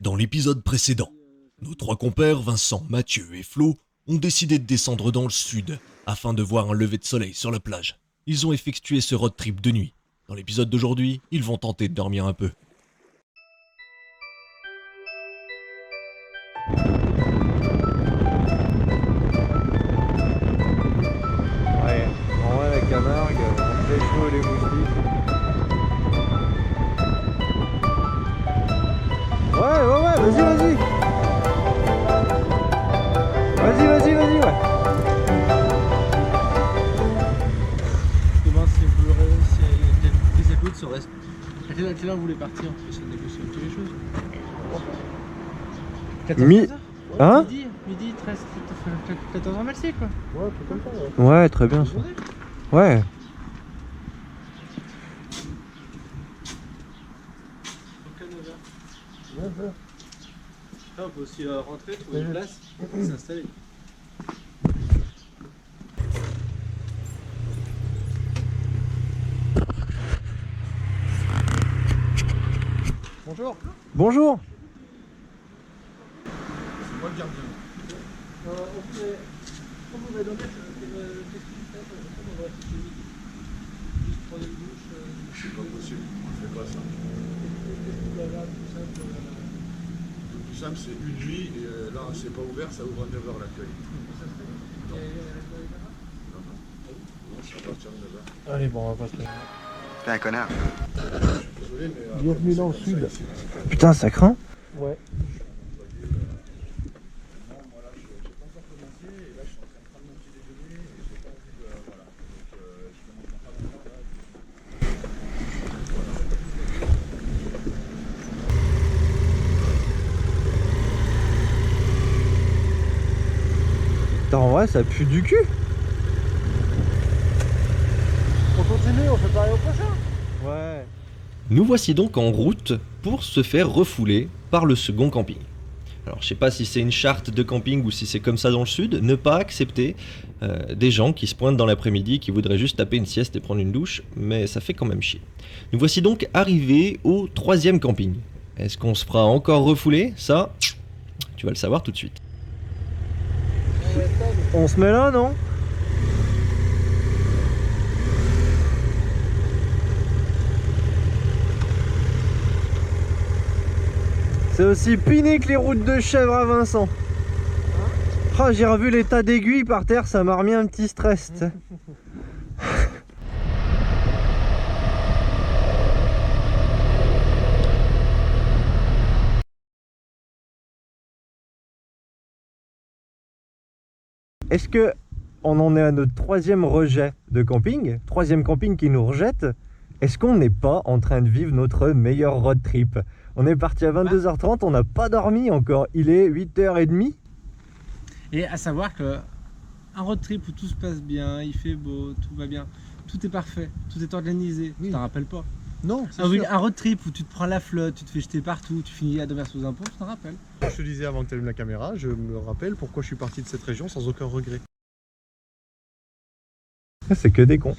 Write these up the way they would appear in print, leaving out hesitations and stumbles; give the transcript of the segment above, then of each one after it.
Dans l'épisode précédent, nos trois compères, Vincent, Mathieu et Flo, ont décidé de descendre dans le sud afin de voir un lever de soleil sur la plage. Ils ont effectué ce road trip de nuit. Dans l'épisode d'aujourd'hui, ils vont tenter de dormir un peu. Ouais, en vrai la Camargue, on fait chaud les moustiques. Ouais, vas-y. Vas-y, ouais. Demain, si vous l'aurez, si les écoutes se restent. À quelle heure vous voulez partir? On peut essayer de négocier un petit les choses. 14 Mi- 15 heures? Hein? Midi, 13, 14h maxi quoi. Ouais, tout comme ça. Ouais, très bien ça. Ouais. Donc à 9h. Après, on peut aussi rentrer, trouver une place et s'installer. Bonjour. Bonjour. Moi le gardien. Comme on va dormir, qu'est-ce que tu fais? On va rester chez lui. Juste prendre une douche. C'est pas possible, on fait pas ça. Qu'est-ce que tu vas tout simple? Le plus simple, c'est une nuit, et là, c'est pas ouvert, ça ouvre à 9h l'accueil. Non, c'est à partir de 9h. Allez, bon, on va pas se faire. T'es un connard. Désolé, mais. Bienvenue dans le sud. Ici, Putain, ça craint. Ouais. moi, là, j'ai pas encore commencé, et là, je suis en train de prendre mon petit déjeuner, et j'ai pas envie de. Voilà. Donc, je commence dans pas longtemps, là. Putain, en vrai, ça pue du cul. On continue, on fait pareil au prochain. Ouais. Nous voici donc en route pour se faire refouler par le second camping. Alors je sais pas si c'est une charte de camping ou si c'est comme ça dans le sud, ne pas accepter des gens qui se pointent dans l'après-midi, qui voudraient juste taper une sieste et prendre une douche, mais ça fait quand même chier. Nous voici donc arrivés au troisième camping. Est-ce qu'on se fera encore refouler? Ça, tu vas le savoir tout de suite. On se met là, non? C'est aussi piné que les routes de chèvre à Vincent. Oh, j'ai revu les tas d'aiguilles par terre, ça m'a remis un petit stress. Tu sais. Est-ce que on en est à notre troisième rejet de camping, troisième camping qui nous rejette? Est-ce qu'on n'est pas en train de vivre notre meilleur road trip? On est parti à 22h30, on n'a pas dormi encore, il est 8h30. Et à savoir que un road trip où tout se passe bien, il fait beau, tout va bien, tout est parfait, tout est organisé, tu t'en rappelles pas? Non, Un road trip où tu te prends la flotte, tu te fais jeter partout, tu finis à dormir sous un pont, tu t'en rappelles? Je te disais avant que tu allumes la caméra, je me rappelle pourquoi je suis parti de cette région sans aucun regret. C'est que des cons.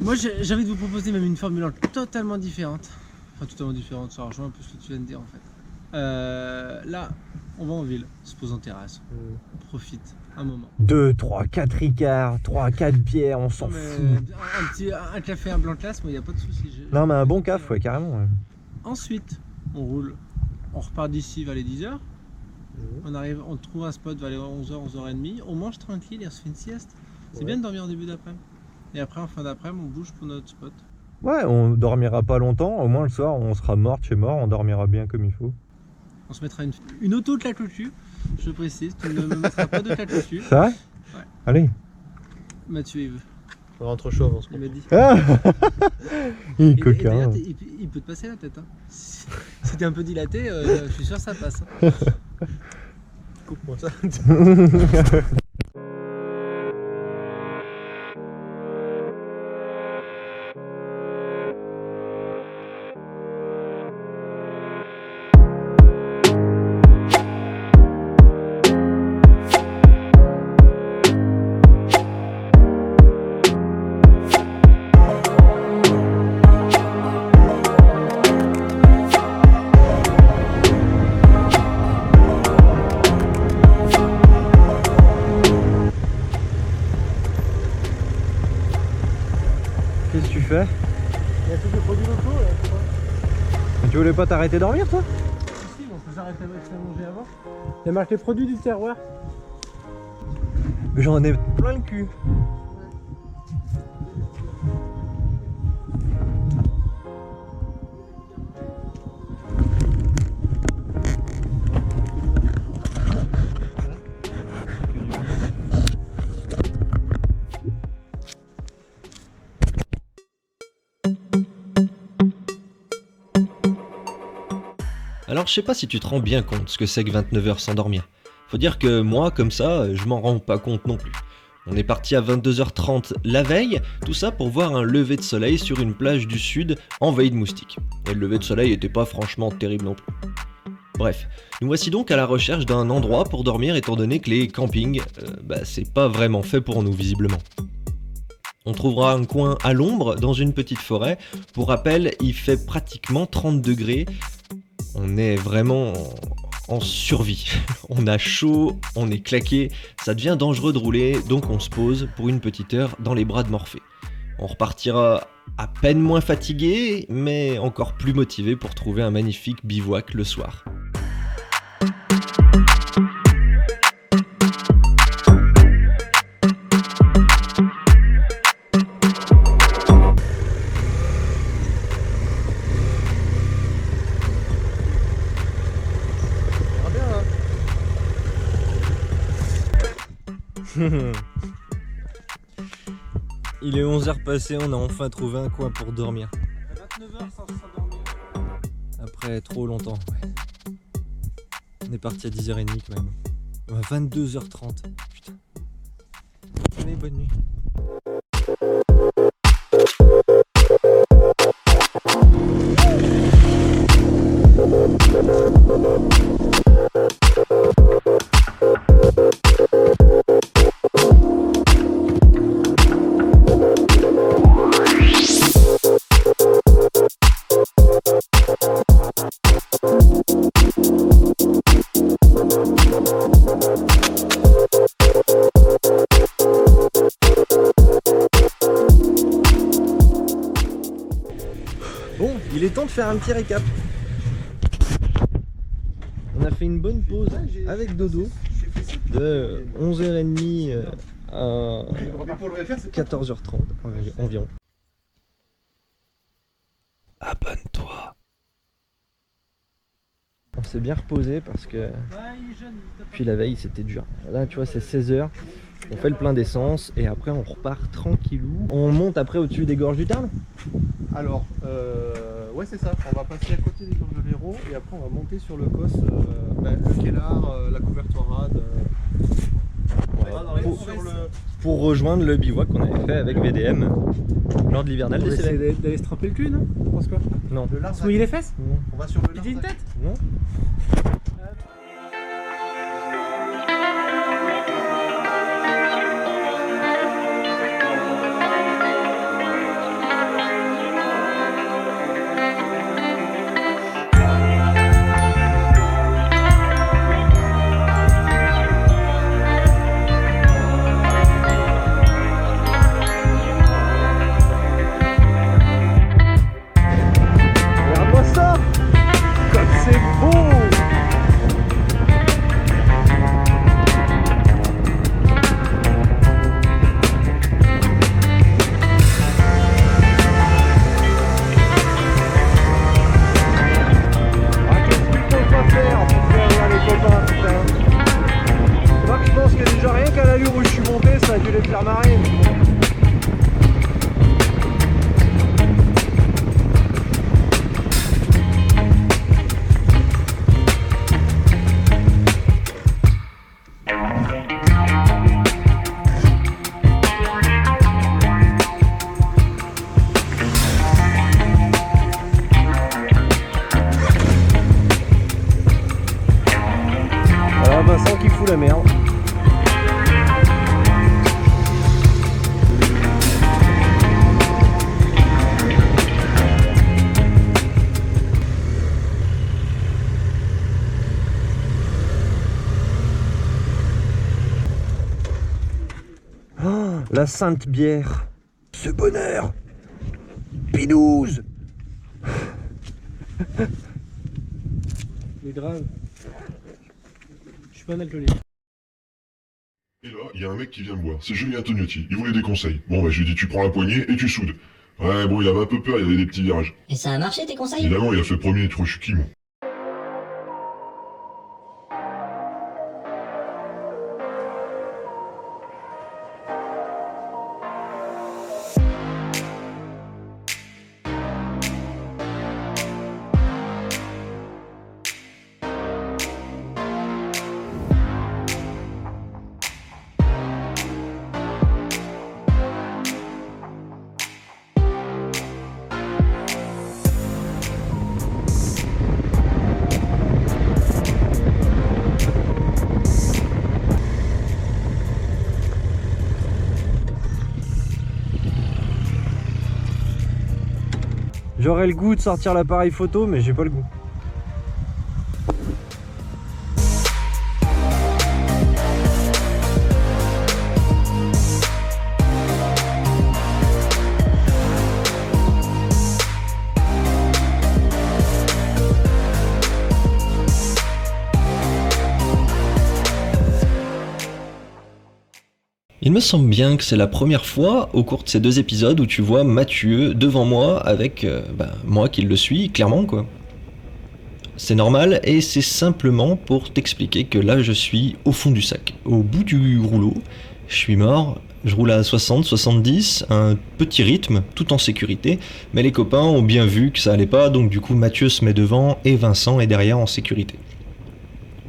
Moi j'ai envie de vous proposer même une formule totalement différente. Enfin totalement différente, ça rejoint un peu ce que tu viens de dire en fait. Là, on va en ville, on se pose en terrasse, on profite un moment. 2, 3, 4 Ricard, 3, 4 bières, on s'en Mais fout. un café, un blanc de classe, moi il n'y a pas de souci. Non mais un bon caf, ouais, carrément. Ouais. Ensuite, on roule, on repart d'ici vers les 10h. On arrive, on trouve un spot vers les 11h, 11h30. On mange tranquille et on se fait une sieste. C'est bien de dormir en début d'après-midi. Et après, en fin d'après-midi, on bouge pour notre spot. Ouais, on dormira pas longtemps, au moins le soir on sera mort de chez mort, on dormira bien comme il faut. On se mettra une auto claque au dessus. Je précise, tu ne me mettras pas de claque au dessus. C'est vrai? Ouais. Allez. Mathieu, il veut. On rentre chaud avant ce Il m'a dit. Ah il est Et coquin. d'ailleurs, il peut te passer la tête. Hein. Si t'es un peu dilaté, je suis sûr que ça passe. Hein. Coupe-moi ça. voulais pas t'arrêter dormir toi? Si, on peut s'arrêter avec la manger avant. Il y a marqué produits du terroir. J'en ai plein le cul. Alors je sais pas si tu te rends bien compte ce que c'est que 29 heures sans dormir. Faut dire que moi, comme ça, je m'en rends pas compte non plus. On est parti à 22h30 la veille, tout ça pour voir un lever de soleil sur une plage du sud envahie de moustiques. Et le lever de soleil était pas franchement terrible non plus. Bref, nous voici donc à la recherche d'un endroit pour dormir étant donné que les campings, c'est pas vraiment fait pour nous visiblement. On trouvera un coin à l'ombre dans une petite forêt. Pour rappel, il fait pratiquement 30 degrés. On est vraiment en survie. On a chaud, on est claqué, ça devient dangereux de rouler, donc on se pose pour une petite heure dans les bras de Morphée. On repartira à peine moins fatigué, mais encore plus motivé pour trouver un magnifique bivouac le soir. Il est 11h passé, on a enfin trouvé un coin pour dormir. 29h sans s'endormir. Après trop longtemps, ouais. On est parti à 10h30 quand même. Ouais, 22h30, putain. Allez, bonne nuit. Bon, il est temps de faire un petit récap. On a fait une bonne pause avec Dodo de 11h30 à 14h30 environ. Abonne-toi. On s'est bien reposé parce que Ouais, il est jeune. puis la veille c'était dur. Là tu vois c'est 16h, on fait le plein d'essence et après on repart tranquillou. On monte après au-dessus des gorges du Tarn. Alors, ouais, c'est ça. On va passer à côté des gorges de l'Hérault et après on va monter sur le COS, le Kellar, la couvertoirade. Pour rejoindre le bivouac qu'on avait fait avec VDM lors de l'hivernal On des va essayer Cévennes. d'aller se tremper le cul, non? Tu penses quoi? Non. Le Larzac. Se mouiller les fesses? Non. On va sur le Il dit une Larzac. tête? Non. Regarde-moi ça! Comme c'est beau! Ah, qu'est-ce qu'il faut pas faire pour faire rire les copains, putain? Moi, je pense que déjà rien qu'à l'allure où je suis monté, ça a dû les faire marrer. Voilà Vincent qui fout la merde. Oh, la sainte bière. Ce bonheur. Pinouze. Mais grave. Je suis pas un alcoolique. Et là, il y a un mec qui vient me voir, c'est Julien Tognotti, il voulait des conseils. Bon bah je lui dis tu prends la poignée et tu soudes. Ouais bon il avait un peu peur, il y avait des petits virages. Et ça a marché tes conseils? Évidemment il a fait le premier, trop chuki moi. J'aurais le goût de sortir l'appareil photo, mais j'ai pas le goût. Il me semble bien que c'est la première fois au cours de ces 2 épisodes où tu vois Mathieu devant moi avec moi qui le suis, clairement quoi. C'est normal et c'est simplement pour t'expliquer que là je suis au fond du sac, au bout du rouleau, je suis mort, je roule à 60, 70, un petit rythme, tout en sécurité, mais les copains ont bien vu que ça allait pas, donc du coup Mathieu se met devant et Vincent est derrière en sécurité.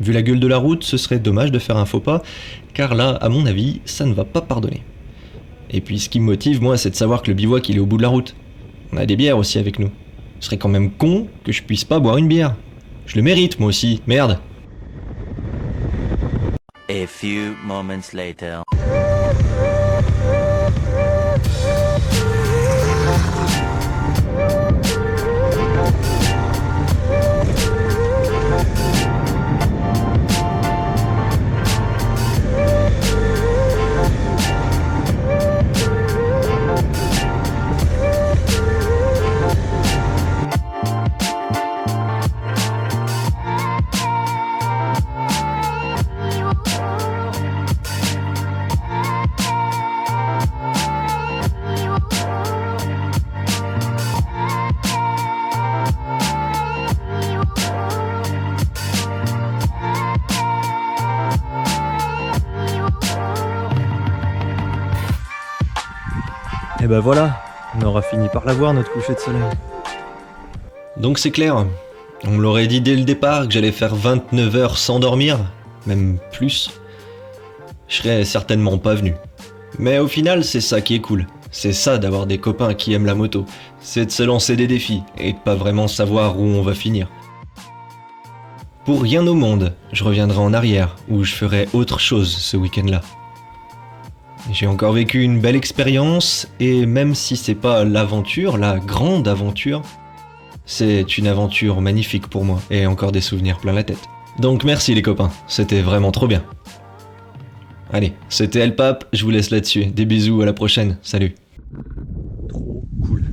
Vu la gueule de la route, ce serait dommage de faire un faux pas, car là, à mon avis, ça ne va pas pardonner. Et puis ce qui me motive, moi, c'est de savoir que le bivouac, il est au bout de la route. On a des bières aussi avec nous. Ce serait quand même con que je puisse pas boire une bière. Je le mérite, moi aussi, merde. A few moments later. Et ben voilà, on aura fini par la voir notre coucher de soleil. Donc c'est clair, on me l'aurait dit dès le départ que j'allais faire 29 heures sans dormir, même plus. Je serais certainement pas venu. Mais au final, c'est ça qui est cool. C'est ça d'avoir des copains qui aiment la moto. C'est de se lancer des défis et de pas vraiment savoir où on va finir. Pour rien au monde, je reviendrai en arrière où je ferai autre chose ce week-end-là. J'ai encore vécu une belle expérience et même si c'est pas l'aventure, la grande aventure, c'est une aventure magnifique pour moi et encore des souvenirs plein la tête. Donc merci les copains, c'était vraiment trop bien. Allez, c'était El Pape, je vous laisse là-dessus. Des bisous, à la prochaine, salut. Trop cool.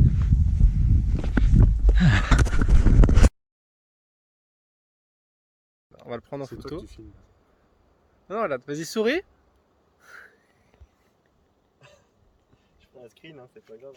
On va le prendre en C'est toi photo. qui filmes. Non, là, vas-y, souris. Je prends un screen, hein, c'est pas grave.